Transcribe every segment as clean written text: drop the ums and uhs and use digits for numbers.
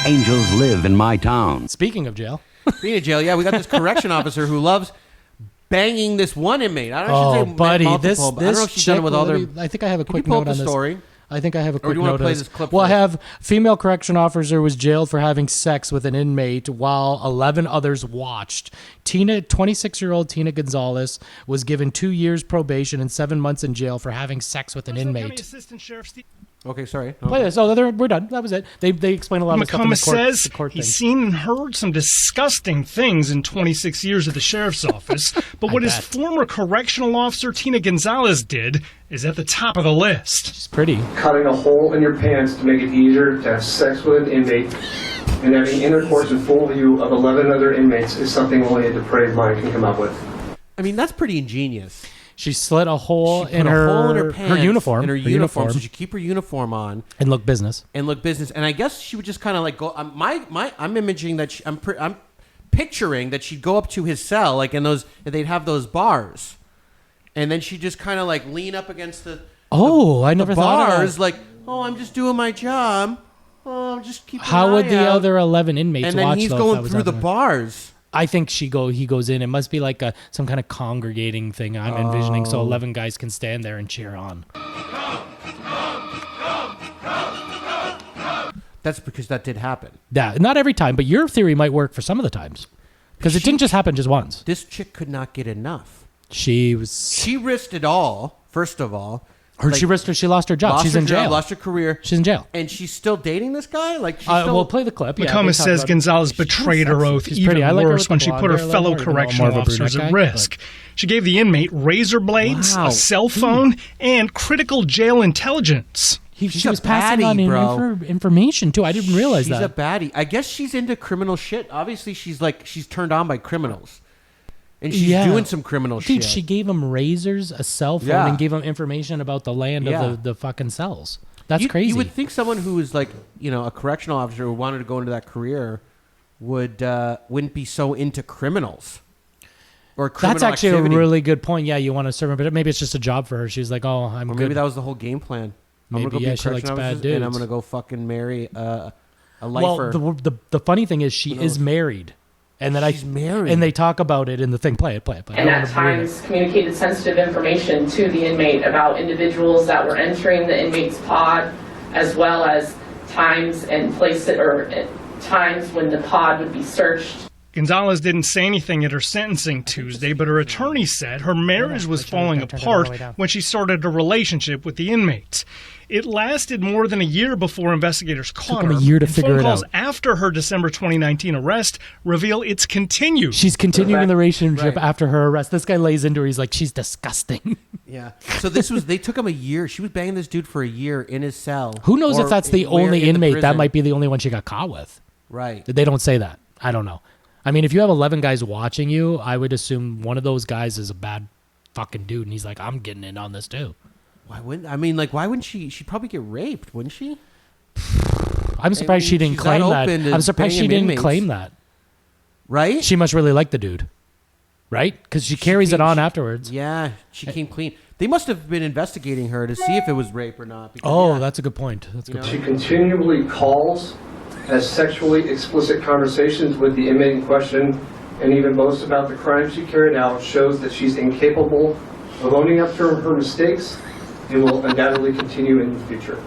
Angels live in my town. Speaking of jail. Being in jail, yeah, we got this correction officer who loves banging this one inmate. I don't know if she'd say buddy, multiple, but I don't know if she's done it with other. I think I have a quick pull note up on the this. story? I think I have a quick do you want note to play on this clip Well, I first? have female correction officer was jailed for having sex with an inmate while 11 others watched. 26-year-old Tina Gonzalez was given 2 years probation and 7 months in jail for having sex with an inmate. Assistant Sheriff Steve Okay, sorry. Play this. Oh, we're done. That was it. They explain a lot of stuff in the court. says the court he's thing. seen and heard some disgusting things in 26 years at the sheriff's office, but what his bet. former correctional officer Tina Gonzalez did is at the top of the list. She's pretty. Cutting a hole in your pants to make it easier to have sex with an inmate and having intercourse in full view of 11 other inmates is something only a depraved mind can come up with. I mean, that's pretty ingenious. She slit a hole She in put a her hole in her pants, uniform. In her uniform, so she keep her uniform on and look business. and look business. And I guess she would just kind of like go. I'm imaging that I'm picturing that she'd go up to his cell, like in those. They'd have those bars, and then she'd just kind of like lean up against the. I never the thought of bars, that. like, oh, I'm just doing my job. Oh, I'm just keeping. How an would eye the out. other 11 inmates And then watch? he's though, if that going was through the happening? bars. I think he goes in. It must be like some kind of congregating thing I'm envisioning, so 11 guys can stand there and cheer on. That's because that did happen. Yeah, not every time, but your theory might work for some of the times. Because it didn't just happen just once. This chick could not get enough. She risked it all. First of all, she lost her job. She's in jail. Lost her career. She's in jail. And she's still dating this guy? Like, she's still... We'll play the clip. Yeah, McComas says Gonzalez betrayed her oath even worse when she put her fellow correctional officers at risk. She gave the inmate razor blades, a cell phone, and critical jail intelligence. She was passing on information, too. I didn't realize that. She's a baddie. I guess she's into criminal shit. Obviously, she's turned on by criminals. And she's doing some criminal shit. Dude, she gave him razors, a cell phone, and gave him information about the land of the fucking cells. That's crazy. You would think someone who is like, a correctional officer who wanted to go into that career wouldn't be so into criminals. Or criminal That's actually activity. a really good point. Yeah, you want to serve him, but maybe it's just a job for her. She's like, oh, I'm Or good. maybe that was the whole game plan. Maybe, I'm gonna go be she likes correctional bad officer, and I'm dudes. going to go fucking marry a lifer. Well, the funny thing is she is married. And then She's married. And they talk about it in the thing. Play it. And at times communicated sensitive information to the inmate about individuals that were entering the inmate's pod, as well as times and places or times when the pod would be searched. Gonzalez didn't say anything at her sentencing Tuesday, but her attorney said her marriage was falling apart when she started a relationship with the inmates. It lasted more than a year before investigators caught her. Took them a year to and figure phone it calls out. After her December 2019 arrest reveal it's continued. She's continuing the relationship after her arrest. This guy lays into her. He's like, she's disgusting. Yeah. So they took him a year. She was banging this dude for a year in his cell. Who knows if that's the only inmate? That prison. might be the only one she got caught with. Right. They don't say that. I don't know. I mean, if you have 11 guys watching you, I would assume one of those guys is a bad fucking dude, and he's like, I'm getting in on this too. Why wouldn't she? She'd probably get raped, wouldn't she? I'm surprised she didn't she's claim not that. open to I'm surprised she banging didn't inmates. claim that. Right? She must really like the dude. Right? Because she carries it on afterwards. Yeah, she came clean. They must have been investigating her to see if it was rape or not. Because, That's a good point. That's a good She point. continually calls, has sexually explicit conversations with the inmate in question, and even boasts about the crime she carried out, shows that she's incapable of owning up to her mistakes and will undoubtedly continue in the future.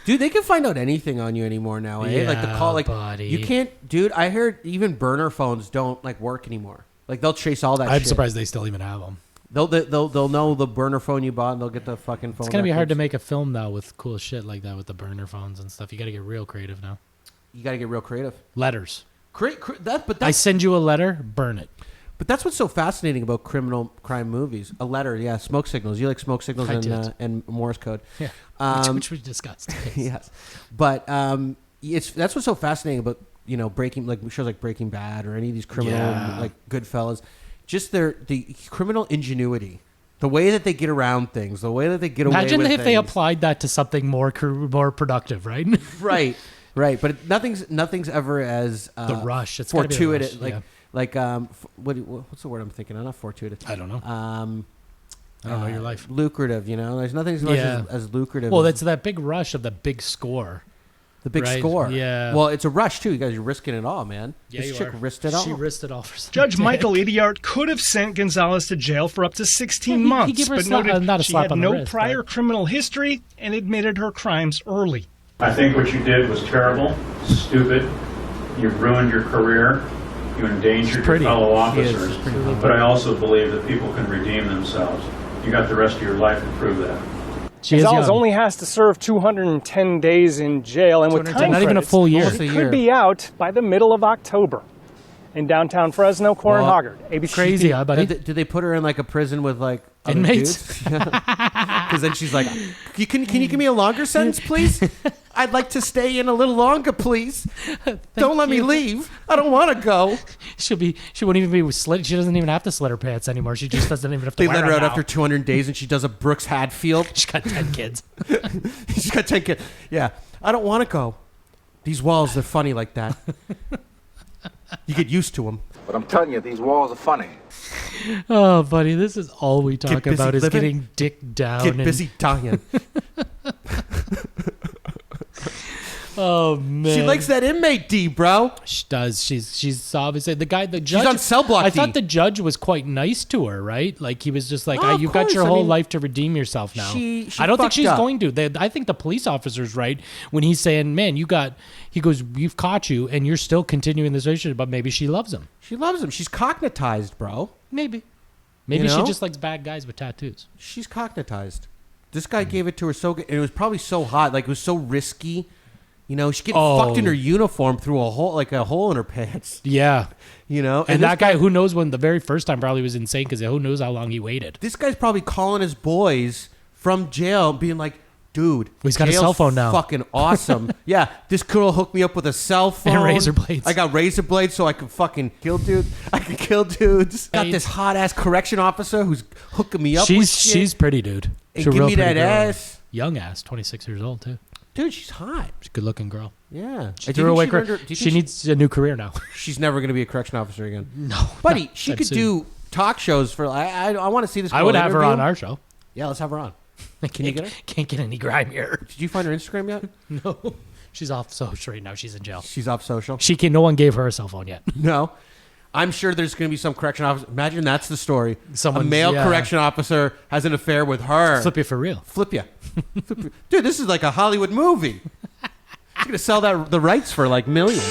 Dude, they can find out anything on you anymore now, eh? Like the call, like buddy. you can't, dude. I heard even burner phones don't work anymore. Like they'll trace all that. I'm shit. surprised they still even have them. They'll know the burner phone you bought, and they'll get the fucking phone. It's gonna be hard to records. make a film now with cool shit like that with the burner phones and stuff. You got to get real creative now. You got to get real creative. Letters. But I send you a letter, burn it. But that's what's so fascinating about criminal crime movies. A letter, yeah, smoke signals. You like smoke signals and Morse code. Yeah, which we discussed. Yes, but that's what's so fascinating about breaking shows like Breaking Bad or any of these criminal like Goodfellas. Just the criminal ingenuity, the way that they get around things, the way that they get away with things. Imagine if they applied that to something more productive, right? Right. But nothing's ever as the rush. It's gotta be the fortuitous. rush, What's the word I'm thinking of? Not fortuitous. I don't know. I don't know your life. Lucrative, There's nothing as much as lucrative. Well, as, that's that big rush of the big score. The big Right, score. yeah. Well, it's a rush, too. You guys are risking it all, man. Yeah, this you chick are. risked it all. She risked it all for some Judge dick. Michael Idiart could have sent Gonzalez to jail for up to 16 He months, gave her a but slap- noted not a she slap had on the no wrist, prior criminal history and admitted her crimes early. I think what you did was terrible, stupid. You ruined your career. You endangered your pretty. fellow She is. officers. She's pretty. But I also believe that people can redeem themselves. You got the rest of your life to prove that. She is Gonzalez young. only has to serve 210 days in jail, and with 210, time not even a credits, full year. Almost a she year. could be out by the middle of October in downtown Fresno, Corin Well, Hoggard. ABC. Crazy, huh, buddy? Did they put her in like a prison with like other Inmates? Because then she's like, can you give me a longer sentence, please? I'd like to stay in a little longer, please. Don't let me leave. I don't want to go. She won't even be slit. She doesn't even have to slit her pants anymore. She just doesn't even have to They wear let her them out now. after 200 days, and she does a Brooks Hadfield. She's got 10 kids. She's got 10 kids. Yeah, I don't want to go. These walls, they're funny like that. You get used to them. But I'm telling you, these walls are funny. Oh, buddy, this is all we talk busy about is living. getting dick down. Get and- busy dying. Oh man, She likes that inmate D, bro. She does. She's obviously the judge. on cell block I D. thought the judge was quite nice to her, right? Like he was just like, Oh, "Ah, of you've got course. your I whole mean, life to redeem yourself now." she I don't think fucked she's up. going to. I think the police officer's right when he's saying, "Man, he goes, we've caught you, and you're still continuing this relationship, but maybe she loves him. She loves him. She's cognitized, bro. Maybe You she know? just likes bad guys with tattoos." She's cognitized. This guy gave it to her so good, and it was probably so hot, like it was so risky. You know, she getting fucked in her uniform through a hole in her pants. Yeah, You know, and this that guy, who knows when the very first time probably was insane because who knows how long he waited. This guy's probably calling his boys from jail, being like, "Dude, He's got a jail's cell phone now. Fucking awesome. Yeah, this girl hooked me up with a cell phone And razor blades. I got razor blades so I can fucking kill dudes. I can kill dudes. Got this hot ass correction officer who's hooking me up. with shit. She's pretty, dude. And She's a give real me pretty that girl. ass, Young ass, 26 years old too. dude. She's hot. She's a good looking girl. Yeah, She Do you threw think away. she learned her- do you She think needs a new career now. She's never going to be a correction officer again. No, Buddy, she I'd could soon. do talk shows for. I want to see this. Girl I would have her interview. on our show. Yeah, let's have her on. Can you get her? Can't get any grimier. Did you find her Instagram yet? No, she's off social right now. She's in jail. She's off social. No one gave her a cell phone yet. No. I'm sure there's going to be some correction officer. Imagine that's the story. A Someone's- male yeah. correction officer has an affair with her. Flip you for real. Flip you. Dude, this is like a Hollywood movie. You're going to sell the rights for like millions.